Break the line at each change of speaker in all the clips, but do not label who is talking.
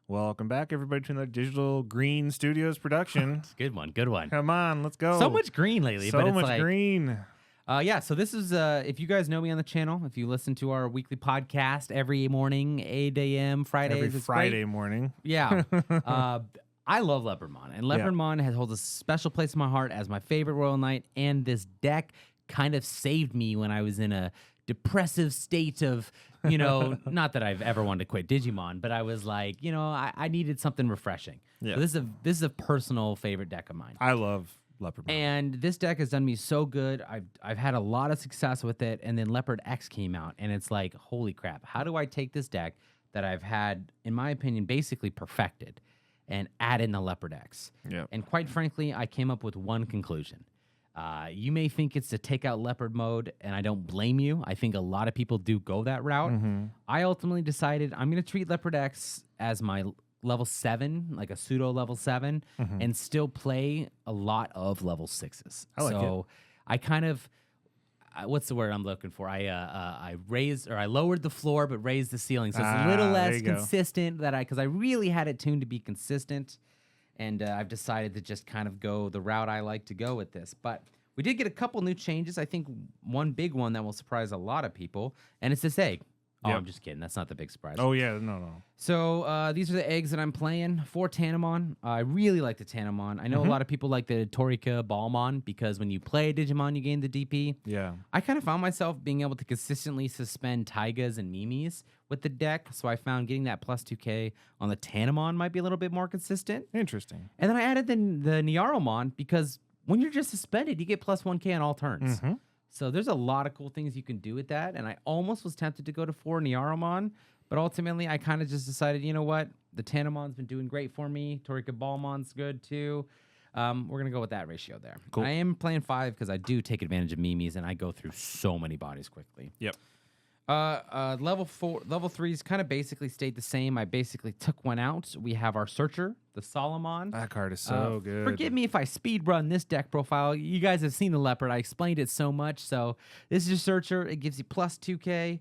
Welcome back, everybody, to the Digital Green Studios production.
It's a good one. Good one.
Come on, let's go.
So much green lately.
So
but it's
much
like,
green.
Yeah, so this is, if you guys know me on the channel, if you listen to our weekly podcast every morning, 8 a.m., Fridays.
Every Friday morning.
Yeah. I love Leopardmon, and Leopardmon holds a special place in my heart as my favorite Royal Knight, and this deck kind of saved me when I was in a depressive state of, not that I've ever wanted to quit Digimon, but I was like, I needed something refreshing.
Yeah.
So this is a personal favorite deck of mine.
I love Leopardmon.
And this deck has done me so good. I've had a lot of success with it, and then Leopard X came out, and it's like, holy crap, how do I take this deck that I've had, in my opinion, basically perfected and add in the Leopard X?
Yep.
And quite frankly, I came up with one conclusion. You may think it's to take out Leopard mode, and I don't blame you. I think a lot of people do go that route.
Mm-hmm.
I ultimately decided I'm going to treat Leopard X as my level 7, like a pseudo level 7, and still play a lot of level 6s.
I like
so I kind of, what's the word I'm looking for? I lowered the floor but raised the ceiling, so it's a little less consistent because I really had it tuned to be consistent. And I've decided to just kind of go the route I like to go with this. But we did get a couple new changes. I think one big one that will surprise a lot of people, and it's this egg. Oh, I'm just kidding. That's not the big surprise.
Oh, yeah. No.
So these are the eggs that I'm playing for Tanamon. I really like the Tanamon. I know a lot of people like the Torika Ballmon because when you play Digimon, you gain the DP.
Yeah.
I kind of found myself being able to consistently suspend Taigas and Mimis with the deck, so I found getting that plus 2k on the Tanamon might be a little bit more consistent.
Interesting.
And then I added the Nyaromon because when you're just suspended, you get plus 1k on all turns.
Mm-hmm.
So there's a lot of cool things you can do with that, and I almost was tempted to go to 4 Nyaromon, but ultimately I kind of just decided, you know what? The Tanamon's been doing great for me. Torika Ballmon's good too. We're going to go with that ratio there.
Cool.
I am playing 5 because I do take advantage of Mimis, and I go through so many bodies quickly.
Yep.
Level 3s kind of basically stayed the same. I basically took one out. We have our Searcher, the Solomon.
That card is so good.
Forgive me if I speed run this deck profile. You guys have seen the Leopard. I explained it so much. So this is your Searcher. It gives you plus 2k.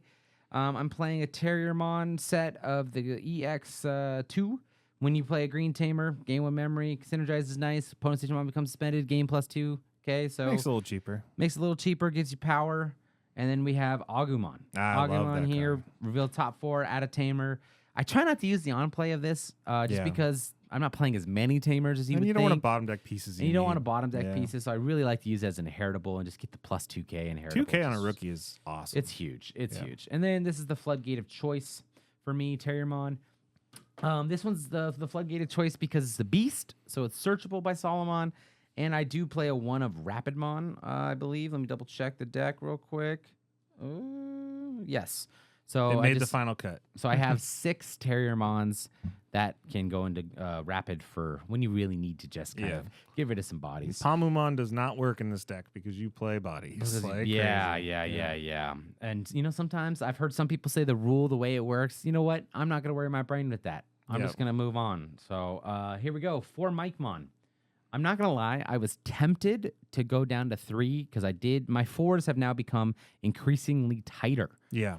I'm playing a Terriermon set of the EX2. When you play a Green Tamer, gain 1 memory, synergizes nice. Opponent's Digimon becomes suspended, gain plus 2k. So
Makes it a little cheaper.
Makes it a little cheaper, gives you power. And then we have Agumon. Agumon here,
card.
reveal top 4, add a tamer. I try not to use the on-play of this because I'm not playing as many tamers as you would think.
And you don't want to bottom deck pieces.
And you don't want to bottom deck pieces, so I really like to use it as an inheritable and just get the plus 2k inheritable.
2k on a rookie is awesome.
It's huge. It's huge. And then this is the Floodgate of Choice for me, Terriermon. This one's the Floodgate of Choice because it's the Beast, so it's searchable by Solomon. And I do play a 1 of Rapidmon, I believe. Let me double check the deck real quick. Yes. So
it made the final cut.
So I have 6 Terriermons that can go into Rapid for when you really need to just kind of get rid of some bodies.
Palmumon does not work in this deck because you play bodies. Like
Yeah. And, sometimes I've heard some people say the way it works. You know what? I'm not going to worry my brain with that. I'm just going to move on. So here we go. 4 Mikemon. I'm not going to lie. I was tempted to go down to 3 because my 4s have now become increasingly tighter.
Yeah.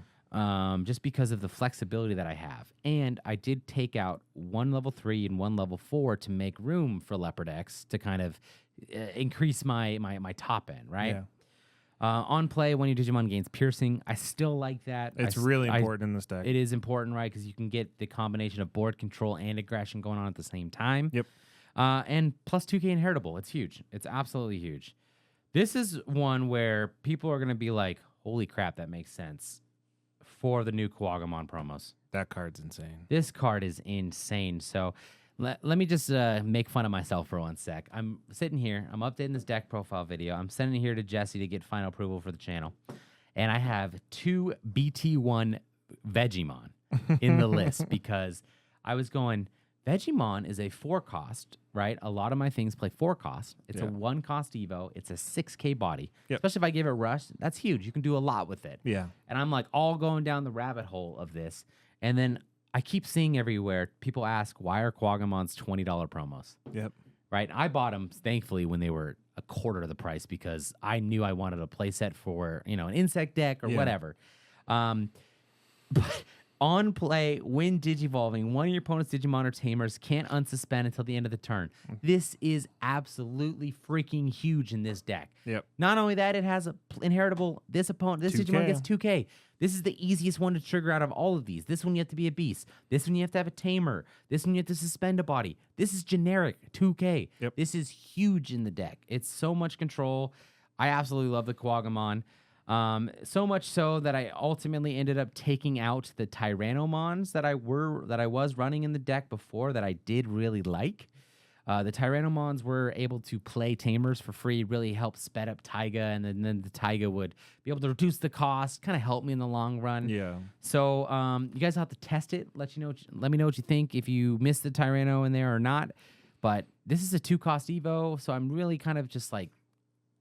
Just because of the flexibility that I have. And I did take out 1 level 3 and 1 level 4 to make room for Leopard X to kind of increase my top end, right?
Yeah.
On play, when your Digimon gains piercing, I still like that.
It's really important in this deck.
It is important, right? Because you can get the combination of board control and aggression going on at the same time.
Yep.
And plus 2k inheritable. It's huge. It's absolutely huge. This is one where people are going to be like, holy crap, that makes sense for the new Kuwagamon promos.
That card's insane.
This card is insane. So let me just make fun of myself for 1 sec. I'm sitting here. I'm updating this deck profile video. I'm sending it here to Jesse to get final approval for the channel. And I have 2 BT1 Vegemon in the list because I was going, Vegemon is a 4 cost, right? A lot of my things play 4 cost. It's a 1 cost Evo. It's a 6k body. Especially if I give it Rush, that's huge. You can do a lot with it.
Yeah.
And I'm like all going down the rabbit hole of this. And then I keep seeing everywhere, people ask, why are Kuwagamon's $20 promos?
Yep.
Right? I bought them, thankfully, when they were a quarter of the price because I knew I wanted a playset for, an insect deck or whatever. But on play, when digivolving, one of your opponent's Digimon or Tamers can't unsuspend until the end of the turn. This is absolutely freaking huge in this deck.
Yep.
Not only that, it has a inheritable. This
2K.
Digimon gets 2K. This is the easiest one to trigger out of all of these. This one you have to be a beast. This one you have to have a tamer. This one you have to suspend a body. This is generic 2K.
Yep.
This is huge in the deck. It's so much control. I absolutely love the Quagamon. So much so that I ultimately ended up taking out the tyrannomons that I was running in the deck before that I did really like. The tyrannomons were able to play tamers for free, really help sped up Taiga, and then the Taiga would be able to reduce the cost, kind of help me in the long run.
Yeah.
So you guys have to test it. Let me know what you think if you missed the Tyranno in there or not. But this is a 2-cost Evo, so I'm really kind of just like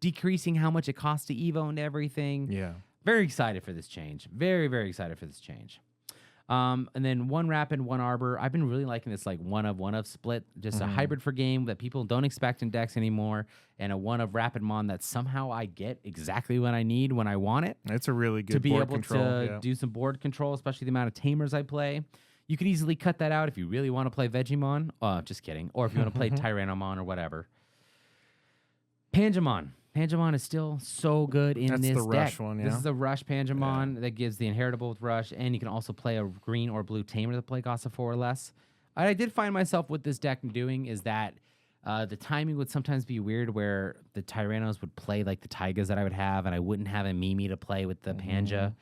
decreasing how much it costs to Evo and everything.
Yeah.
Very excited for this change. Very, very excited for this change. And then 1 Rapid, 1 Arbor. I've been really liking this like one of split, just a hybrid for game that people don't expect in decks anymore, and a 1 of Rapidmon that somehow I get exactly what I need when I want it.
It's a really good
To be
board
able
control.
to do some board control, especially the amount of tamers I play. You could easily cut that out if you really want to play Vegemon. Just kidding. Or if you want to play Tyrannomon or whatever. Pangemon. Pangemon is still so good in
That's
this
the
deck.
Rush one,
This
yeah.
is a Rush Pangemon that gives the inheritable with Rush, and you can also play a green or blue tamer that play costs a 4 or less. What I did find myself with this deck doing is that the timing would sometimes be weird where the Tyrannos would play like the Taigas that I would have, and I wouldn't have a Mimi to play with the Panja.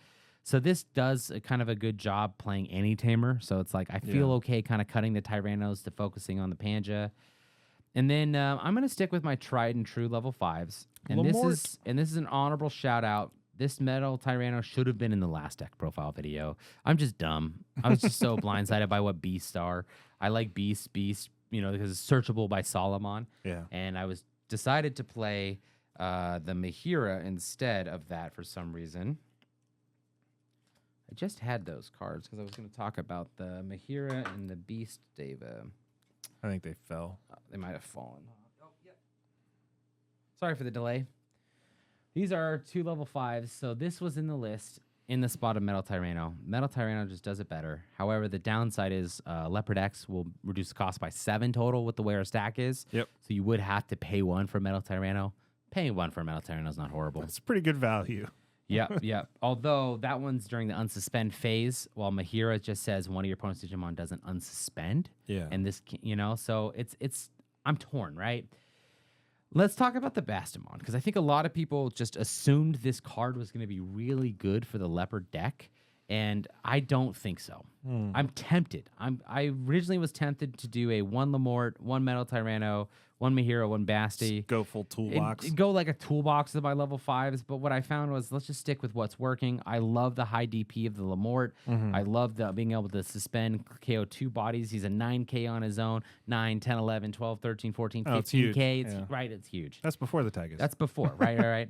So this does kind of a good job playing any tamer. So it's like I feel okay kind of cutting the Tyrannos to focusing on the Panja. And then I'm going to stick with my tried and true level 5s. And this is an honorable shout out. This Metal Tyranno should have been in the last deck profile video. I'm just dumb. I was just so blindsided by what beasts are. I like beast, because it's searchable by Solomon.
Yeah.
And I decided to play the Mahira instead of that for some reason. I just had those cards because I was going to talk about the Mahira and the Beast Deva.
I think they fell.
They might have fallen. Oh, yep. Sorry for the delay. These are 2 level 5s, so this was in the list in the spot of Metal Tyranno. Metal Tyranno just does it better. However, the downside is Leopard X will reduce the cost by 7 total with the way our stack is.
Yep.
So you would have to pay 1 for Metal Tyranno. Paying 1 for Metal Tyranno is not horrible.
That's pretty good value.
Yep. Although that one's during the unsuspend phase, while Mahira just says one of your opponent's Digimon doesn't unsuspend.
Yeah.
And this, so it's I'm torn, right? Let's talk about the Bastamon, because I think a lot of people just assumed this card was going to be really good for the Leopard deck, and I don't think so. I'm tempted. I originally was tempted to do a 1 Lamort, 1 Metal Tyranno, 1 Mahira, 1 Basti.
Go full toolbox.
Go like a toolbox of my level 5s, but what I found was let's just stick with what's working. I love the high DP of the Lamort. I love being able to suspend KO 2 bodies. He's a 9K on his own, 9, 10, 11, 12, 13, 14, 15K. It's huge.
That's before the Tigers.
That's before, right.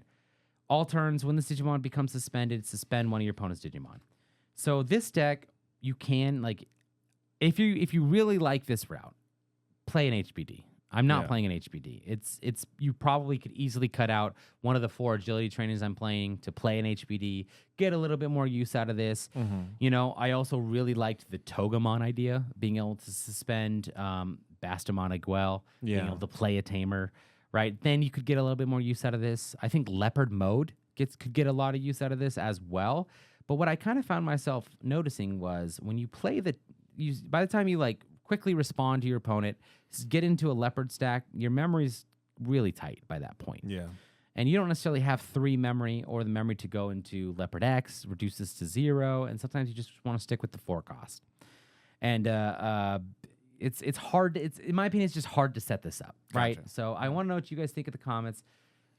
All turns, when the Digimon becomes suspended, suspend one of your opponent's Digimon. So this deck, you can, if you really like this route, play an HBD. I'm not playing an HBD. It's you probably could easily cut out one of the 4 agility trainings I'm playing to play an HBD, get a little bit more use out of this. I also really liked the Togemon idea, being able to suspend Bastamon Aguel, being able to play a tamer, right? Then you could get a little bit more use out of this. I think Leopard mode could get a lot of use out of this as well. But what I kind of found myself noticing was when you play by the time you quickly respond to your opponent, get into a Leopard stack, your memory's really tight by that point.
Yeah.
And you don't necessarily have 3 memory or the memory to go into Leopard X, reduce this to 0, and sometimes you just want to stick with the 4 cost. And it's hard. In my opinion, it's just hard to set this up, right?
Gotcha.
So I want to know what you guys think in the comments.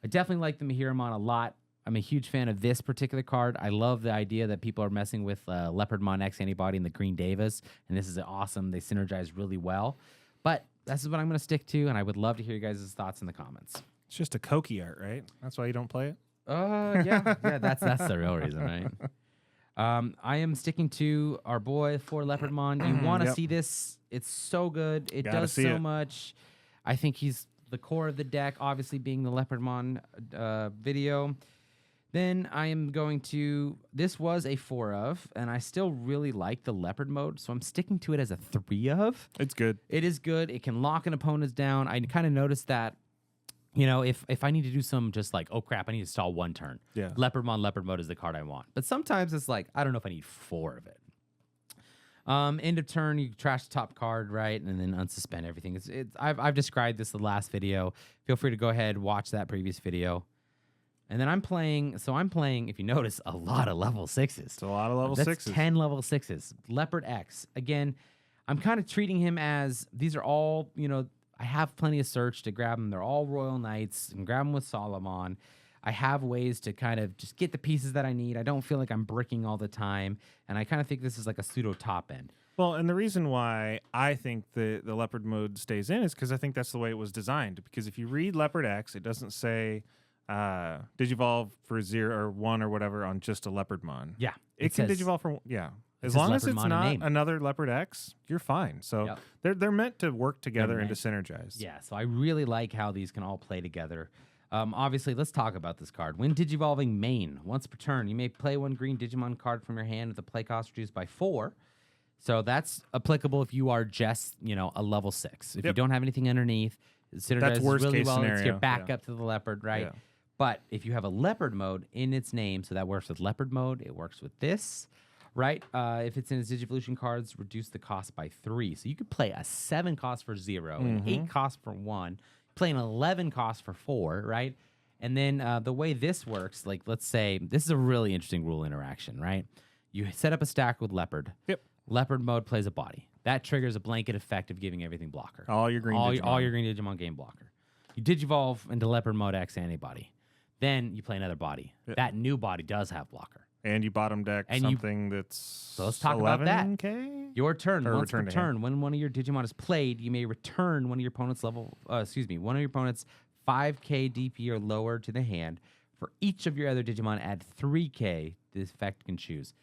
I definitely like the Mahiramon a lot. I'm a huge fan of this particular card. I love the idea that people are messing with Leopardmon X antibody and the Green Davis, and this is awesome. They synergize really well. But this is what I'm going to stick to, and I would love to hear you guys' thoughts in the comments.
It's just a Koki art, right? That's why you don't play it?
Yeah, that's the real reason, right? I am sticking to our boy for Leopardmon. You want to see this? It's so good. It does so much. I think he's the core of the deck, obviously being the Leopardmon video. Then I am going to, this was a 4 of, and I still really like the leopard mode, so I'm sticking to it as a 3 of.
It's good.
It is good. It can lock an opponent's down. I kind of noticed that, you know, if I need to do some just like, oh crap, I need to stall 1 turn.
Yeah.
Leopard mode is the card I want. But sometimes it's like, I don't know if I need 4 of it. End of turn, you trash the top card, right, and then unsuspend everything. I've described this in the last video. Feel free to go ahead, watch that previous video. And then I'm playing, if you notice, a lot of level 6s.
It's a lot of level
That's
6s.
10 level 6s. Leopard X. Again, I'm kind of treating him as, these are all, you know, I have plenty of search to grab them. They're all Royal Knights, and grab them with Solomon. I have ways to kind of just get the pieces that I need. I don't feel like I'm bricking all the time. And I kind of think this is like a pseudo top end.
Well, and the reason why I think the leopard mode stays in is because I think that's the way it was designed. Because if you read Leopard X, it doesn't say digivolve for 0 or 1 or whatever on just a Leopardmon.
Yeah.
It can
says,
digivolve for, yeah.
it
As
says
long as it's
Leopardmon in
not
name.
another Leopard X, you're fine. So
Yep.
they're meant to work together and to
meant-
synergize.
Yeah, so I really like how these can all play together. Obviously, let's talk about this card. When digivolving main, once per turn, you may play 1 green Digimon card from your hand with the play cost reduced by 4. So that's applicable if you are just, you know, a level 6. If you don't have anything underneath, it synergizes
worst
really
case
well. It's your
scenario,
backup to the leopard, right?
Yeah.
But if you have a leopard mode in its name, so that works with leopard mode, it works with this, right? If it's in its Digivolution cards, reduce the cost by 3. So you could play a 7 cost for 0, an 8 cost for 1, play an 11 cost for 4, right? And then the way this works, like let's say, this is a really interesting rule interaction, right? You set up a stack with leopard.
Yep.
Leopard mode plays a body. That triggers a blanket effect of giving everything blocker.
All your green
all
Digimon.
your green Digimon game blocker. You digivolve into leopard mode X antibody. Then you play another body.
Yep.
That new body does have blocker.
And you bottom deck
And you-
something that's
So let's talk about that.
11K?
Your turn.
Or
Once per
return to
turn, when one of your Digimon is played, you may return one of your opponent's one of your opponent's 5K DP or lower to the hand. For each of your other Digimon, add 3K this effect can choose.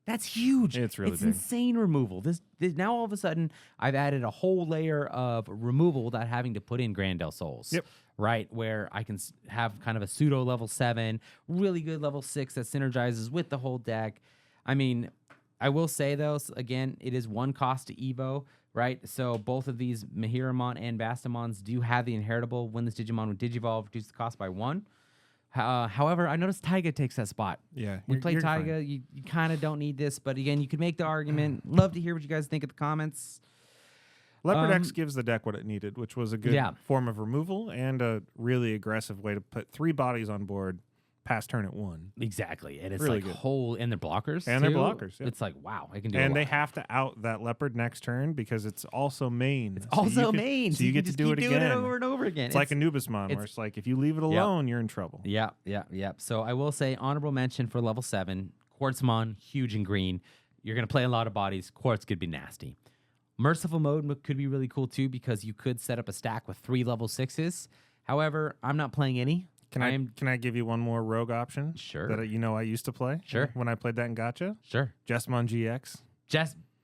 That's huge.
It's really big.
insane removal. This now all of a sudden I've added a whole layer of removal without having to put in Grandel Souls.
Yep.
Right, where I can have kind of a pseudo level 7, really good level 6 that synergizes with the whole deck. I mean, I will say though, again, it is 1 cost to Evo, right? So both of these Mihiramon and Bastamons do have the inheritable. When this Digimon would Digivolve, reduce the cost by 1. However, I noticed Taiga takes that spot.
Yeah.
We play
you're
Taiga.
fine.
You kind of don't need this, but again, you could make the argument. Love to hear what you guys think in the comments.
Leopard X gives the deck what it needed, which was a good
Yeah.
form of removal and a really aggressive way to put 3 bodies on board past turn at 1.
Exactly, and it's
Really
like
good.
whole and they're blockers.
And they're
too.
blockers, yeah.
It's like wow, I can do.
And
a
they
lot.
have to out that leopard next turn because it's also main.
It's also main,
So you get to
just
do
keep
it
doing
again.
over and over again.
It's like Anubismon, where it's like if you leave it alone, you're in trouble.
Yeah. So I will say honorable mention for level 7, Quartzmon, huge and green. You're gonna play a lot of bodies. Quartz could be nasty. Merciful mode could be really cool too because you could set up a stack with 3 level 6s. However, I'm not playing any.
Can I give you one more rogue option?
Sure.
That I used to play.
Sure.
When I played that in Gacha,
Sure.
Jesmon GX.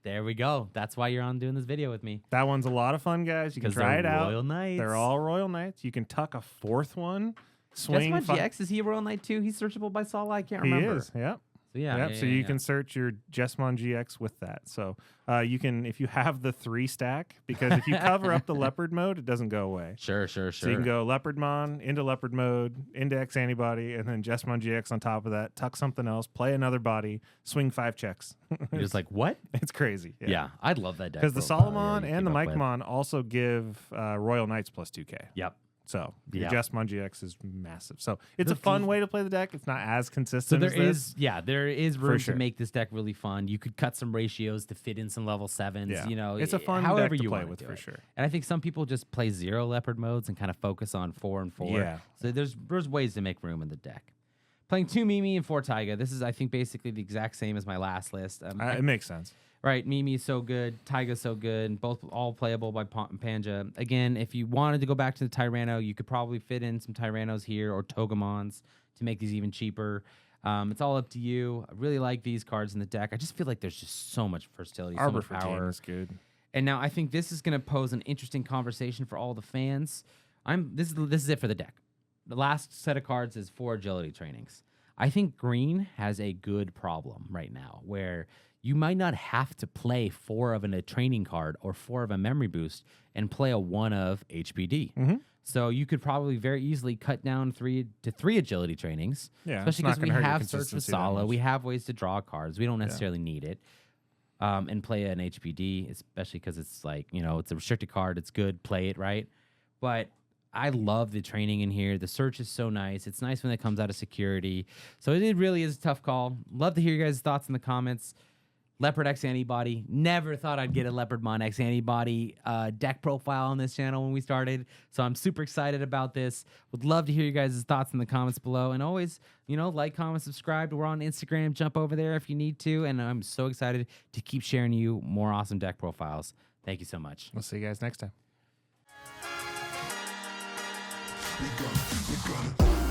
There we go. That's why you're on doing this video with me.
That one's a lot of fun, guys. You can
'Cause
try it
they're
out.
Royal Knights.
They're all Royal Knights. You can tuck a 4th one. Swing.
Jesmon GX, is he a Royal Knight too? He's searchable by Sala? I can't
He
remember.
is. Yep.
So yeah.
Yep.
yeah,
So
yeah,
you
yeah.
can search your Jesmon GX with that. So you can, if you have the 3 stack, because if you cover up the leopard mode, it doesn't go away.
Sure.
So you can go Leopardmon into leopard mode, index antibody, and then Jesmon GX on top of that. Tuck something else, play another body, swing 5 checks.
You're just like, what?
It's crazy.
Yeah, I'd love that deck.
Because the
profile,
Solomon
yeah, you
and the
keep up with.
Micmon also give Royal Knights plus 2K.
Yep.
So
Yeah.
your Jesmon GX is massive. So it's
The
a fun
key-
way to play the deck. It's not as
So
consistent
there
as this.
there is room
sure.
to make this deck really fun. You could cut some ratios to fit in some level 7s.
Yeah.
You know,
It's a fun
however
deck to
you
play
wanna
with
do
for
it.
sure.
And I think some people just play 0 leopard modes and kind of focus on 4 and 4.
Yeah.
So there's ways to make room in the deck. Playing 2 Mimi and 4 Taiga. This is, I think, basically the exact same as my last list.
It makes sense.
Right, Mimi is so good, Taiga's so good, and both all playable by Panja. Again, if you wanted to go back to the Tyranno, you could probably fit in some Tyrannos here or Togemons to make these even cheaper. It's all up to you. I really like these cards in the deck. I just feel like there's just so much versatility, so
Arbor
much
for
power.
is good.
And now I think this is going to pose an interesting conversation for all the fans. This is it for the deck. The last set of cards is 4 agility trainings. I think green has a good problem right now where you might not have to play 4 of a training card or 4 of a memory boost and play a 1 of HPD.
Mm-hmm.
So you could probably very easily cut down 3 to 3 agility trainings,
Yeah,
especially because we have Search with
consistency that
Sala.
much.
We have ways to draw cards. We don't necessarily need it. And play an HPD, especially because it's like, it's a restricted card. It's good. Play it, right? But I love the training in here. The search is so nice. It's nice when it comes out of security. So it really is a tough call. Love to hear you guys' thoughts in the comments. Leopard X Antibody. Never thought I'd get a Leopardmon X Antibody deck profile on this channel when we started. So I'm super excited about this. Would love to hear you guys' thoughts in the comments below. And always, like, comment, subscribe. We're on Instagram. Jump over there if you need to. And I'm so excited to keep sharing you more awesome deck profiles. Thank you so much.
We'll see you guys next time.
We gonna